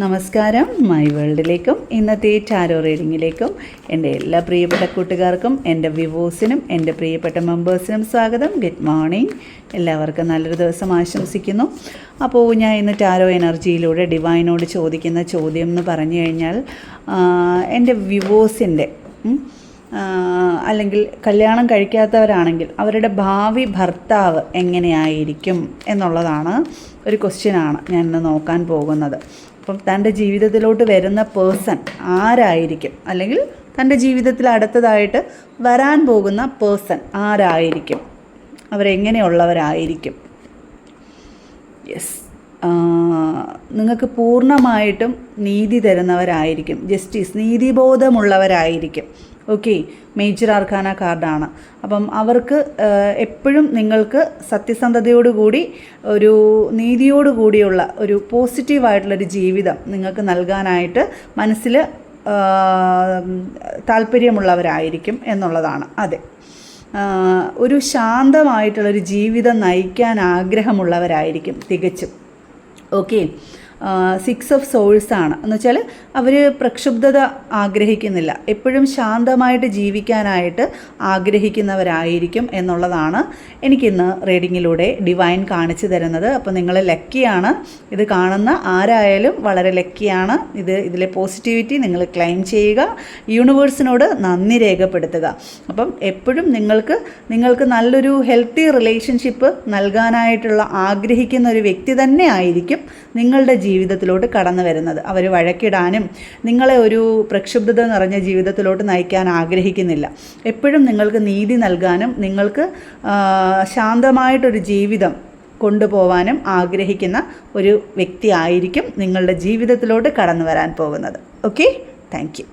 നമസ്കാരം, മൈ വേൾഡിലേക്കും ഇന്നത്തെ ടാരോ റീഡിങ്ങിലേക്കും എൻ്റെ എല്ലാ പ്രിയപ്പെട്ട കൂട്ടുകാർക്കും, എൻ്റെ വ്യൂവേഴ്സിനും, എൻ്റെ പ്രിയപ്പെട്ട മെമ്പേഴ്സിനും സ്വാഗതം. Good morning. എല്ലാവർക്കും നല്ലൊരു ദിവസം ആശംസിക്കുന്നു. അപ്പോൾ ഞാൻ ഇന്ന് ടാരോ എനർജിയിലൂടെ ഡിവൈനോട് ചോദിക്കുന്ന ചോദ്യം എന്ന് പറഞ്ഞു കഴിഞ്ഞാൽ, എൻ്റെ വ്യൂവേഴ്സിൻ്റെ അല്ലെങ്കിൽ കല്യാണം കഴിക്കാത്തവരാണെങ്കിൽ അവരുടെ ഭാവി ഭർത്താവ് എങ്ങനെയായിരിക്കും എന്നുള്ളതാണ് ഒരു ക്വസ്റ്റ്യനാണ് ഞാൻ ഇന്ന് നോക്കാൻ പോകുന്നത്. അപ്പം തൻ്റെ ജീവിതത്തിലോട്ട് വരുന്ന പേഴ്സൺ ആരായിരിക്കും, അല്ലെങ്കിൽ തൻ്റെ ജീവിതത്തിൽ അടുത്തതായിട്ട് വരാൻ പോകുന്ന പേഴ്സൺ ആരായിരിക്കും, അവരെങ്ങനെയുള്ളവരായിരിക്കും. യെസ്, നിങ്ങൾക്ക് പൂർണ്ണമായിട്ടും നീതി തരുന്നവരായിരിക്കും, ജസ്റ്റിസ്, നീതിബോധമുള്ളവരായിരിക്കും. ഓക്കെ, മേജർ ആർക്കാന കാർഡാണ്. അപ്പം അവർക്ക് എപ്പോഴും നിങ്ങൾക്ക് സത്യസന്ധതയോടുകൂടി ഒരു നീതിയോടുകൂടിയുള്ള ഒരു പോസിറ്റീവായിട്ടുള്ളൊരു ജീവിതം നിങ്ങൾക്ക് നൽകാനായിട്ട് മനസ്സിൽ താല്പര്യമുള്ളവരായിരിക്കും എന്നുള്ളതാണ്. അതെ, ഒരു ശാന്തമായിട്ടുള്ളൊരു ജീവിതം നയിക്കാൻ ആഗ്രഹമുള്ളവരായിരിക്കും തികച്ചും. ഓക്കെ, 6 ഓഫ് സോൾസ് ആണ് എന്ന് വെച്ചാൽ അവർ പ്രക്ഷുബ്ധത ആഗ്രഹിക്കുന്നില്ല, എപ്പോഴും ശാന്തമായിട്ട് ജീവിക്കാനായിട്ട് ആഗ്രഹിക്കുന്നവരായിരിക്കും എന്നുള്ളതാണ് എനിക്കിന്ന് റീഡിങ്ങിലൂടെ ഡിവൈൻ കാണിച്ചു തരുന്നത്. അപ്പോൾ നിങ്ങൾ ലക്കിയാണ്, ഇത് കാണുന്ന ആരായാലും വളരെ ലക്കിയാണ്. ഇതിലെ പോസിറ്റിവിറ്റി നിങ്ങൾ ക്ലെയിം ചെയ്യുക, യൂണിവേഴ്സിനോട് നന്ദി രേഖപ്പെടുത്തുക. അപ്പം എപ്പോഴും നിങ്ങൾക്ക് നല്ലൊരു ഹെൽത്തി റിലേഷൻഷിപ്പ് നൽകാനായിട്ടുള്ള ആഗ്രഹിക്കുന്ന ഒരു വ്യക്തി തന്നെ ആയിരിക്കും നിങ്ങളുടെ ജീവിതത്തിലോട്ട് കടന്നു വരുന്നത്. അവർ വഴക്കിടാനും നിങ്ങളെ ഒരു പ്രക്ഷുബ്ധത നിറഞ്ഞ ജീവിതത്തിലോട്ട് നയിക്കാൻ ആഗ്രഹിക്കുന്നില്ല. എപ്പോഴും നിങ്ങൾക്ക് നീതി നൽകാനും നിങ്ങൾക്ക് ശാന്തമായിട്ടൊരു ജീവിതം കൊണ്ടുപോകാനും ആഗ്രഹിക്കുന്ന ഒരു വ്യക്തി ആയിരിക്കും നിങ്ങളുടെ ജീവിതത്തിലോട്ട് കടന്നു വരാൻ പോകുന്നത്. Okay, thank you.